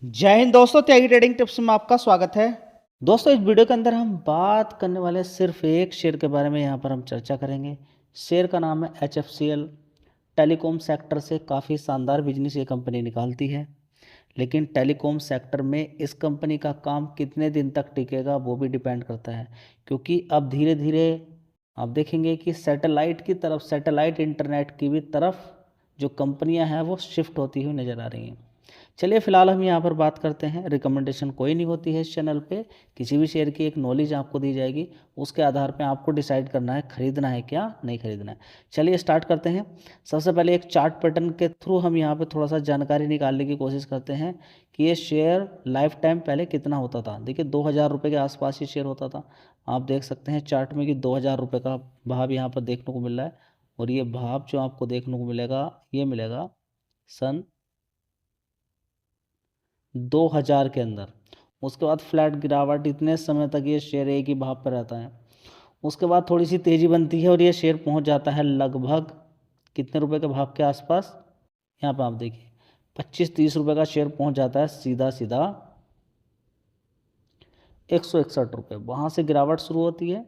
जय हिंद दोस्तों, त्यागी trading tips में आपका स्वागत है। दोस्तों, इस वीडियो के अंदर हम बात करने वाले सिर्फ एक शेयर के बारे में यहाँ पर हम चर्चा करेंगे। शेयर का नाम है HFCL। टेलीकॉम सेक्टर से काफ़ी शानदार बिजनेस ये कंपनी निकालती है, लेकिन टेलीकॉम सेक्टर में इस कंपनी का काम कितने दिन तक टिकेगा वो भी डिपेंड करता है, क्योंकि अब धीरे धीरे आप देखेंगे कि सैटेलाइट की तरफ, सैटेलाइट इंटरनेट की भी तरफ जो कंपनियां हैं वो शिफ्ट होती हुई नज़र आ रही हैं। चलिए फिलहाल हम यहाँ पर बात करते हैं। रिकमेंडेशन कोई नहीं होती है इस चैनल पे। किसी भी शेयर की एक नॉलेज आपको दी जाएगी, उसके आधार पे आपको डिसाइड करना है खरीदना है क्या नहीं खरीदना है। चलिए स्टार्ट करते हैं। सबसे पहले एक चार्ट पैटर्न के थ्रू हम यहाँ पे थोड़ा सा जानकारी निकालने की कोशिश करते हैं कि ये शेयर लाइफ टाइम पहले कितना होता था। देखिए 2000 रुपये के आसपास ये शेयर होता था। आप देख सकते हैं चार्ट में कि 2000 रुपये का भाव यहाँ पर देखने को मिल रहा है, और ये भाव जो आपको देखने को मिलेगा ये मिलेगा सन 2000 के अंदर। उसके बाद फ्लैट गिरावट, इतने समय तक ये शेयर एक ही भाव पर रहता है। उसके बाद थोड़ी सी तेज़ी बनती है और ये शेयर पहुंच जाता है लगभग कितने रुपए के भाव के आसपास। यहाँ पर आप देखिए 25-30 रुपये का शेयर पहुंच जाता है सीधा सीधा 161 रुपये। वहाँ से गिरावट शुरू होती है,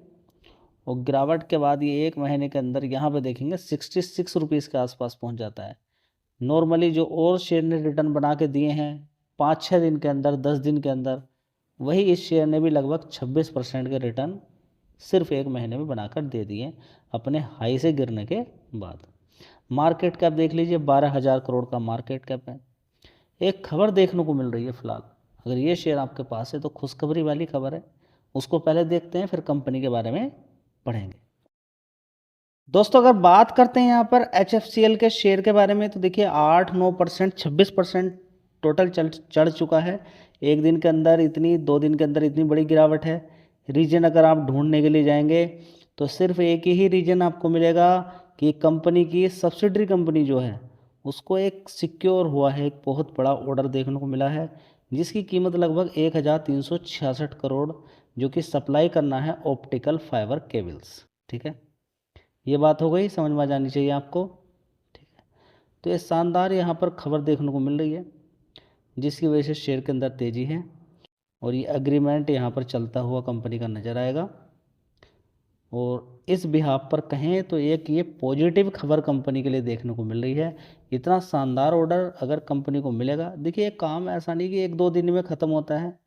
और गिरावट के बाद ये एक महीने के अंदर यहाँ पे देखेंगे 66 रुपीज़ के आसपास पहुँच जाता है। नॉर्मली जो और शेयर ने रिटर्न बना के दिए हैं 5-6 दिन के अंदर, 10 दिन के अंदर, वही इस शेयर ने भी लगभग 26% के रिटर्न सिर्फ एक महीने में बनाकर दे दिए अपने हाई से गिरने के बाद। मार्केट कैप देख लीजिए, 12,000 करोड़ का मार्केट कैप है। एक खबर देखने को मिल रही है फिलहाल, अगर ये शेयर आपके पास है तो खुशखबरी वाली खबर है। उसको पहले देखते हैं, फिर कंपनी के बारे में पढ़ेंगे। दोस्तों, अगर बात करते हैं यहाँ पर HFCL के शेयर के बारे में, तो देखिए 8-9%, 26% टोटल चढ़ चुका है एक दिन के अंदर। इतनी 2 दिन के अंदर इतनी बड़ी गिरावट है। रीजन अगर आप ढूंढने के लिए जाएंगे तो सिर्फ एक ही रीजन आपको मिलेगा कि कंपनी की सब्सिडरी कंपनी जो है उसको एक सिक्योर हुआ है, एक बहुत बड़ा ऑर्डर देखने को मिला है, जिसकी कीमत लगभग 1366 करोड़, जो कि सप्लाई करना है ऑप्टिकल फाइबर केबल्स। ठीक है, ये बात हो गई, समझ में आ जानी चाहिए आपको। ठीक है, तो ये शानदार यहाँ पर खबर देखने को मिल रही है, जिसकी वजह से शेयर के अंदर तेज़ी है, और ये एग्रीमेंट यहाँ पर चलता हुआ कंपनी का नज़र आएगा। और इस बिहाफ पर कहें तो एक ये पॉजिटिव खबर कंपनी के लिए देखने को मिल रही है। इतना शानदार ऑर्डर अगर कंपनी को मिलेगा, देखिए काम ऐसा नहीं कि 1-2 दिन में ख़त्म होता है।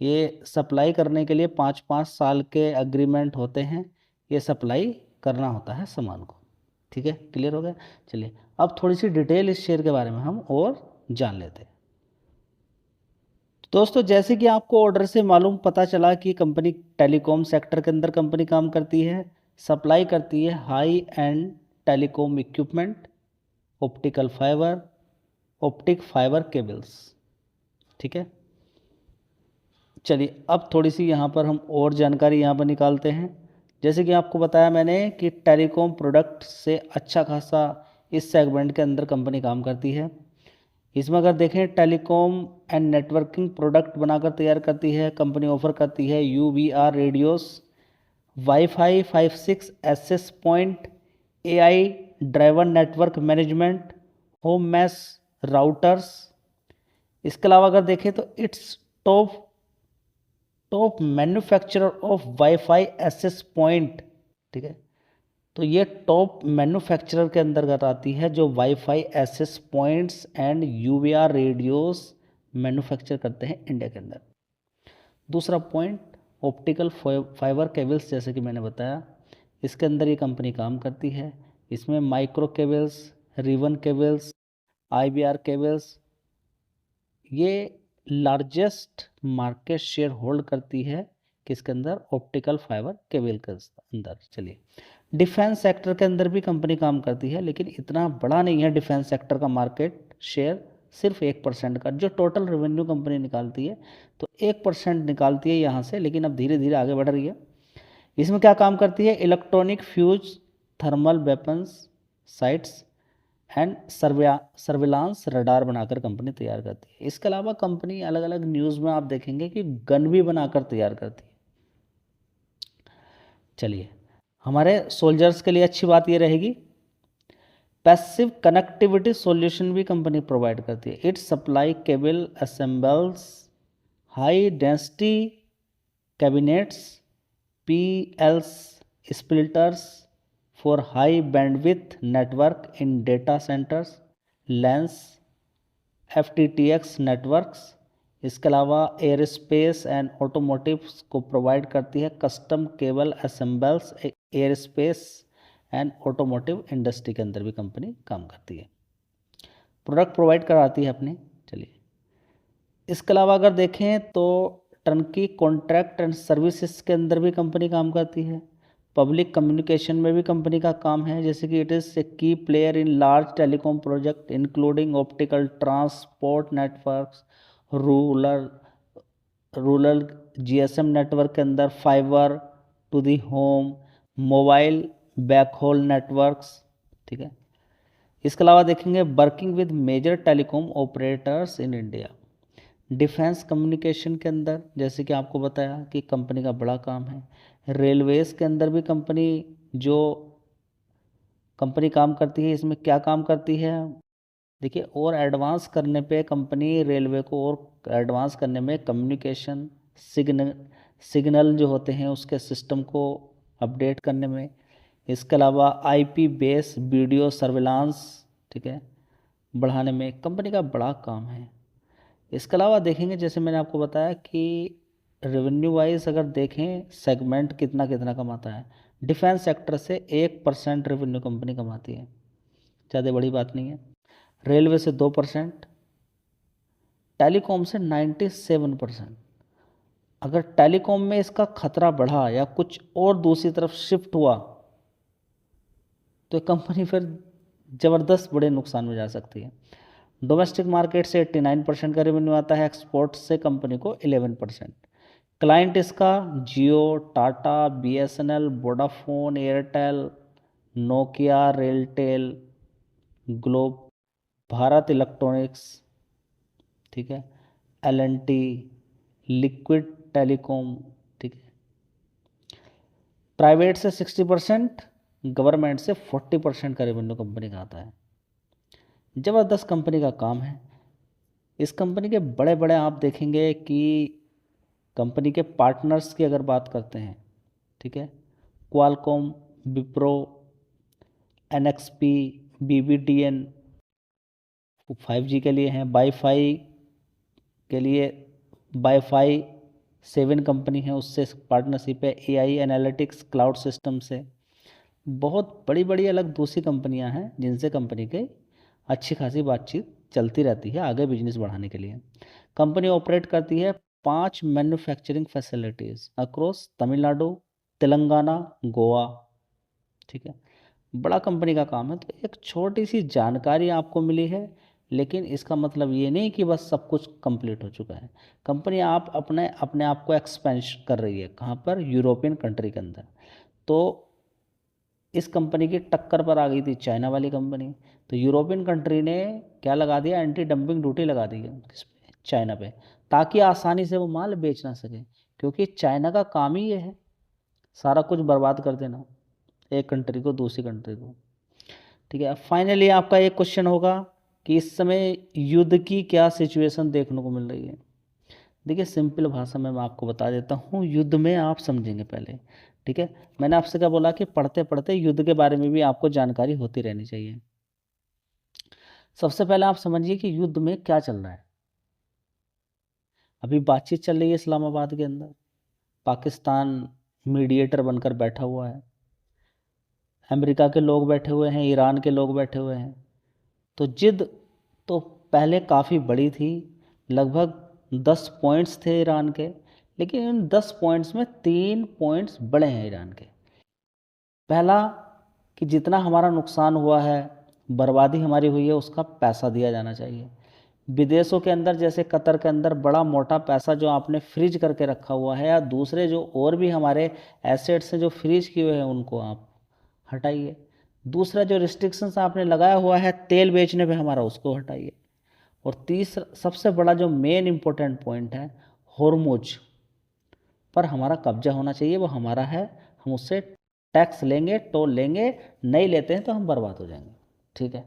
ये सप्लाई करने के लिए 5-5 साल के एग्रीमेंट होते हैं, ये सप्लाई करना होता है सामान को। ठीक है, क्लियर हो गया। चलिए अब थोड़ी सी डिटेल इस शेयर के बारे में हम और जान लेते हैं। दोस्तों, जैसे कि आपको ऑर्डर से मालूम पता चला कि कंपनी टेलीकॉम सेक्टर के अंदर कंपनी काम करती है, सप्लाई करती है high and telecom equipment, optical fibre, optic fibre cables. ठीक है, चलिए अब थोड़ी सी यहाँ पर हम और जानकारी यहाँ पर निकालते हैं। जैसे कि आपको बताया मैंने कि टेलीकॉम प्रोडक्ट से अच्छा खासा इस सेगमेंट के अंदर कंपनी काम करती है। इसमें अगर देखें, टेलीकॉम एंड नेटवर्किंग प्रोडक्ट बनाकर तैयार करती है कंपनी। ऑफर करती है UBR radios, wifi 5-6 access point, AI driver network management, home mesh routers. इसके अलावा अगर देखें तो it's top top manufacturer of wifi access point. ठीक है, तो ये टॉप मैन्युफैक्चरर के अंतर्गत आती है जो wifi access points and UBR radios manufacture करते हैं इंडिया के अंदर। दूसरा पॉइंट, ऑप्टिकल फाइबर केबल्स, जैसे कि मैंने बताया इसके अंदर ये कंपनी काम करती है। इसमें micro cables, ribbon cables, IBR cables, ये लार्जेस्ट मार्केट शेयर होल्ड करती है किसके अंदर, ऑप्टिकल फाइबर केबल के अंदर। चलिए, डिफेंस सेक्टर के अंदर भी कंपनी काम करती है, लेकिन इतना बड़ा नहीं है डिफेंस सेक्टर का मार्केट शेयर, सिर्फ 1% का। जो टोटल रेवेन्यू कंपनी निकालती है तो 1% निकालती है यहाँ से, लेकिन अब धीरे धीरे आगे बढ़ रही है। इसमें क्या काम करती है, electronic fuse, thermal weapons sites and surveillance radar बनाकर कंपनी तैयार करती है। इसके अलावा कंपनी अलग अलग न्यूज़ में आप देखेंगे कि गन भी बनाकर तैयार करती है। चलिए, हमारे सोल्जर्स के लिए अच्छी बात ये रहेगी पैसिव कनेक्टिविटी सॉल्यूशन भी कंपनी प्रोवाइड करती है। It supply cable assembles high density cabinets PLs splitters for high bandwidth network in data centers, LANs, FTTX networks. इसके अलावा एयरस्पेस एंड ऑटोमोटिव को प्रोवाइड करती है custom cable assembles. Aerospace and automotive industry के अंदर भी कंपनी काम करती है, प्रोडक्ट प्रोवाइड कराती है अपने। चलिए, इसके अलावा अगर देखें तो टर्नकी कॉन्ट्रैक्ट एंड सर्विसेज के अंदर भी कंपनी काम करती है। पब्लिक कम्युनिकेशन में भी कंपनी का काम है, जैसे कि it is a key player in large telecom project including optical transport networks, rural GSM network के अंदर fiber to the home, mobile backhaul networks. ठीक है, इसके अलावा देखेंगे working with major telecom operators in India. Defence communication के अंदर जैसे कि आपको बताया कि कंपनी का बड़ा काम है। रेलवेज के अंदर भी कंपनी काम करती है। इसमें क्या काम करती है, देखिए, और एडवांस करने पे कंपनी रेलवे को और एडवांस करने में कम्युनिकेशन सिग्नल जो होते हैं उसके सिस्टम को अपडेट करने में। इसके अलावा IP बेस वीडियो सर्विलांस, ठीक है, बढ़ाने में कंपनी का बड़ा काम है। इसके अलावा देखेंगे, जैसे मैंने आपको बताया कि रेवेन्यू वाइज अगर देखें सेगमेंट कितना कितना कमाता है। डिफेंस सेक्टर से 1% रेवेन्यू कंपनी कमाती है, ज़्यादा बड़ी बात नहीं है। रेलवे से 2%, टेलीकॉम से 97%। अगर टेलीकॉम में इसका खतरा बढ़ा या कुछ और दूसरी तरफ शिफ्ट हुआ तो कंपनी फिर ज़बरदस्त बड़े नुकसान में जा सकती है। डोमेस्टिक मार्केट से 89% का रेवेन्यू आता है, एक्सपोर्ट से कंपनी को 11%। क्लाइंट इसका Jio, Tata, BSNL, Vodafone, Airtel, Nokia, RailTel, Globe, Bharat Electronics, ठीक है, L&T, लिक्विड टेलीकॉम, ठीक है। प्राइवेट से 60%, गवर्नमेंट से 40% का रेवेन्यू कंपनी का आता है। ज़बरदस्त कंपनी का काम है। इस कंपनी के बड़े बड़े आप देखेंगे कि कंपनी के पार्टनर्स की अगर बात करते हैं, ठीक है, Qualcomm, Wipro, NXP, BBTN 5G के लिए हैं, वाईफाई के लिए वाईफाई 7 कंपनी है, उससे पार्टनरशिप है। AI एनालिटिक्स क्लाउड सिस्टम से बहुत बड़ी बड़ी अलग दूसरी कंपनियां हैं जिनसे कंपनी के अच्छी खासी बातचीत चलती रहती है आगे बिजनेस बढ़ाने के लिए। कंपनी ऑपरेट करती है 5 manufacturing facilities across Tamil Nadu, Telangana, Goa, ठीक है, बड़ा कंपनी का काम है। तो एक छोटी सी जानकारी आपको मिली है, लेकिन इसका मतलब ये नहीं कि बस सब कुछ कंप्लीट हो चुका है। कंपनी अपने आप को एक्सपेंशन कर रही है, कहाँ पर, यूरोपियन कंट्री के अंदर। तो इस कंपनी की टक्कर पर आ गई थी चाइना वाली कंपनी, तो यूरोपियन कंट्री ने क्या लगा दिया, एंटी डंपिंग ड्यूटी लगा दी है किस पे, चाइना पे, ताकि आसानी से वो माल बेच ना सके, क्योंकि चाइना का काम ही ये है सारा कुछ बर्बाद कर देना, एक कंट्री को दूसरी कंट्री को। ठीक है, फाइनली आपका एक क्वेश्चन होगा कि इस समय युद्ध की क्या सिचुएशन देखने को मिल रही है। देखिए, सिंपल भाषा में मैं आपको बता देता हूँ, युद्ध में आप समझेंगे पहले। ठीक है, मैंने आपसे क्या बोला कि पढ़ते पढ़ते युद्ध के बारे में भी आपको जानकारी होती रहनी चाहिए। सबसे पहले आप समझिए कि युद्ध में क्या चल रहा है। अभी बातचीत चल रही है इस्लामाबाद के अंदर, पाकिस्तान मीडिएटर बनकर बैठा हुआ है, अमेरिका के लोग बैठे हुए हैं, ईरान के लोग बैठे हुए हैं। तो जिद तो पहले काफ़ी बड़ी थी, लगभग 10 पॉइंट्स थे ईरान के, लेकिन इन 10 पॉइंट्स में 3 पॉइंट्स बड़े हैं ईरान के। पहला कि जितना हमारा नुकसान हुआ है, बर्बादी हमारी हुई है, उसका पैसा दिया जाना चाहिए। विदेशों के अंदर जैसे कतर के अंदर बड़ा मोटा पैसा जो आपने फ्रीज करके रखा हुआ है, या दूसरे जो और भी हमारे एसेट्स हैं जो फ्रीज किए हुए हैं, उनको आप हटाइए। दूसरा जो रिस्ट्रिक्शंस आपने लगाया हुआ है तेल बेचने पे हमारा, उसको हटाइए। और तीसरा सबसे बड़ा जो मेन इम्पोर्टेंट पॉइंट है, होर्मुज पर हमारा कब्जा होना चाहिए, वो हमारा है, हम उससे टैक्स लेंगे, टोल लेंगे, नहीं लेते हैं तो हम बर्बाद हो जाएंगे। ठीक है।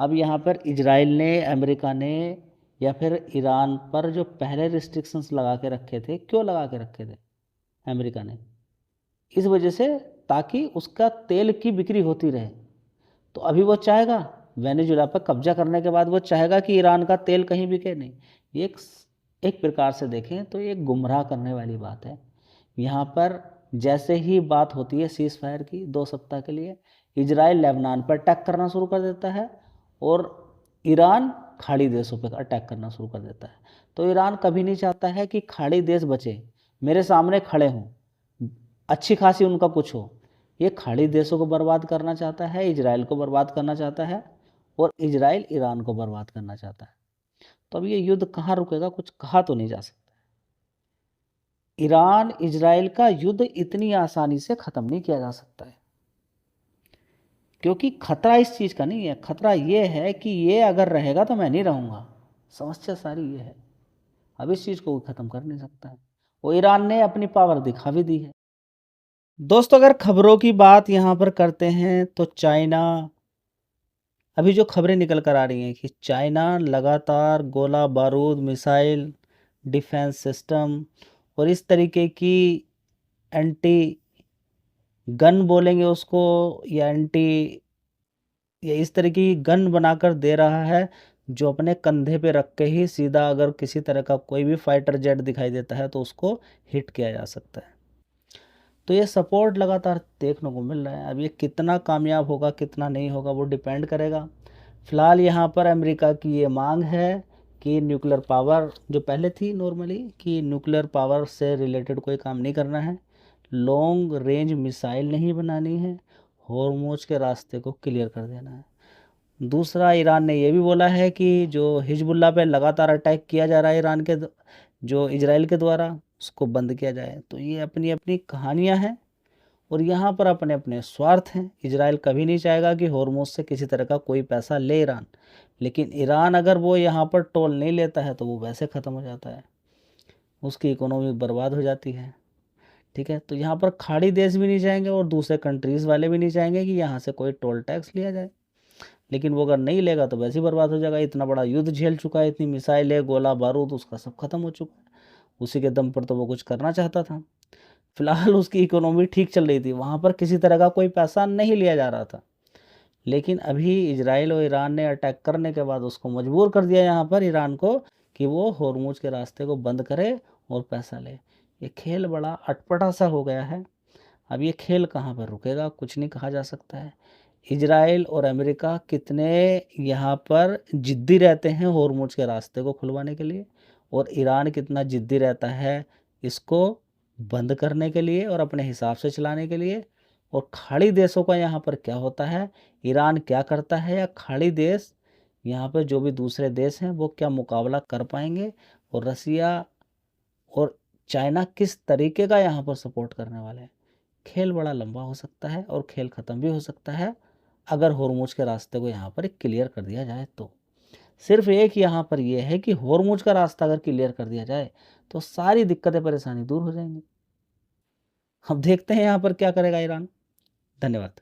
अब यहाँ पर इजराइल ने, अमेरिका ने या फिर ईरान पर जो पहले रिस्ट्रिक्शंस लगा के रखे थे, क्यों लगा के रखे थे अमेरिका ने? इस वजह से ताकि उसका तेल की बिक्री होती रहे। तो अभी वो चाहेगा, वेनेजुएला पर कब्जा करने के बाद वो चाहेगा कि ईरान का तेल कहीं बिके नहीं। ये एक प्रकार से देखें तो ये गुमराह करने वाली बात है। यहाँ पर जैसे ही बात होती है सीज़ फायर की 2 सप्ताह के लिए, इजराइल लेबनान पर अटैक करना शुरू कर देता है और ईरान खाड़ी देशों पर अटैक करना शुरू कर देता है। तो ईरान कभी नहीं चाहता है कि खाड़ी देश बचे, मेरे सामने खड़े हों, अच्छी खासी उनका कुछ हो। ये खाड़ी देशों को बर्बाद करना चाहता है, इजराइल को बर्बाद करना चाहता है और इजराइल ईरान को बर्बाद करना चाहता है। तो अब ये युद्ध कहाँ रुकेगा, कुछ कहा तो नहीं जा सकता। ईरान इजराइल का युद्ध इतनी आसानी से ख़त्म नहीं किया जा सकता है, क्योंकि खतरा इस चीज़ का नहीं है। खतरा ये है कि ये अगर रहेगा तो मैं नहीं रहूँगा। समस्या सारी ये है। अब इस चीज़ को ख़त्म कर नहीं सकता है। वो ईरान ने अपनी पावर दिखा भी दी है। दोस्तों, अगर खबरों की बात यहाँ पर करते हैं तो चाइना, अभी जो खबरें निकल कर आ रही हैं कि चाइना लगातार गोला बारूद, मिसाइल, डिफेंस सिस्टम और इस तरीके की एंटी गन बोलेंगे उसको, या एंटी, या इस तरह की गन बनाकर दे रहा है जो अपने कंधे पे रख के ही सीधा अगर किसी तरह का कोई भी फाइटर जेट दिखाई देता है तो उसको हिट किया जा सकता है। तो ये सपोर्ट लगातार देखने को मिल रहा है। अब ये कितना कामयाब होगा कितना नहीं होगा वो डिपेंड करेगा। फ़िलहाल यहाँ पर अमेरिका की ये मांग है कि न्यूक्लियर पावर जो पहले थी नॉर्मली, कि न्यूक्लियर पावर से रिलेटेड कोई काम नहीं करना है, लॉन्ग रेंज मिसाइल नहीं बनानी है, हॉर्मोज के रास्ते को क्लियर कर देना है। दूसरा, ईरान ने ये भी बोला है कि जो हिजबुल्लाह पे लगातार अटैक किया जा रहा है ईरान के जो इजराइल के द्वारा, उसको बंद किया जाए। तो ये अपनी अपनी कहानियाँ हैं और यहाँ पर अपने अपने स्वार्थ हैं। इजराइल कभी नहीं चाहेगा कि हॉर्मोज से किसी तरह का कोई पैसा ले ईरान, लेकिन ईरान अगर वो यहाँ पर टोल नहीं लेता है तो वो वैसे ख़त्म हो जाता है, उसकी इकोनॉमी बर्बाद हो जाती है। ठीक है, तो यहाँ पर खाड़ी देश भी नहीं चाहेंगे और दूसरे कंट्रीज़ वाले भी नहीं चाहेंगे कि यहाँ से कोई टोल टैक्स लिया जाए, लेकिन वो अगर नहीं लेगा तो वैसे ही बर्बाद हो जाएगा। इतना बड़ा युद्ध झेल चुका है, इतनी मिसाइलें, गोला बारूद, उसका सब खत्म हो चुका है। उसी के दम पर तो वो कुछ करना चाहता था। फिलहाल उसकी इकोनॉमी ठीक चल रही थी, वहाँ पर किसी तरह का कोई पैसा नहीं लिया जा रहा था। लेकिन अभी इजराइल और ईरान ने अटैक करने के बाद उसको मजबूर कर दिया यहाँ पर ईरान को कि वो हॉर्मुज के रास्ते को बंद करे और पैसा ले। ये खेल बड़ा अटपटा सा हो गया है। अब ये खेल कहाँ पर रुकेगा कुछ नहीं कहा जा सकता है। इजराइल और अमेरिका कितने यहाँ पर जिद्दी रहते हैं हॉर्मुज के रास्ते को खुलवाने के लिए, और ईरान कितना जिद्दी रहता है इसको बंद करने के लिए और अपने हिसाब से चलाने के लिए। और खाड़ी देशों का यहाँ पर क्या होता है, ईरान क्या करता है, या खाड़ी देश यहाँ पर जो भी दूसरे देश हैं वो क्या मुकाबला कर पाएंगे, और रसिया और चाइना किस तरीके का यहाँ पर सपोर्ट करने वाले हैं। खेल बड़ा लंबा हो सकता है और खेल ख़त्म भी हो सकता है अगर हॉर्मुज के रास्ते को यहाँ पर क्लियर कर दिया जाए तो। सिर्फ एक यहाँ पर यह है कि हॉर्मुज का रास्ता अगर क्लियर कर दिया जाए तो सारी दिक्कतें परेशानी दूर हो जाएंगी। अब देखते हैं यहाँ पर क्या करेगा ईरान। धन्यवाद।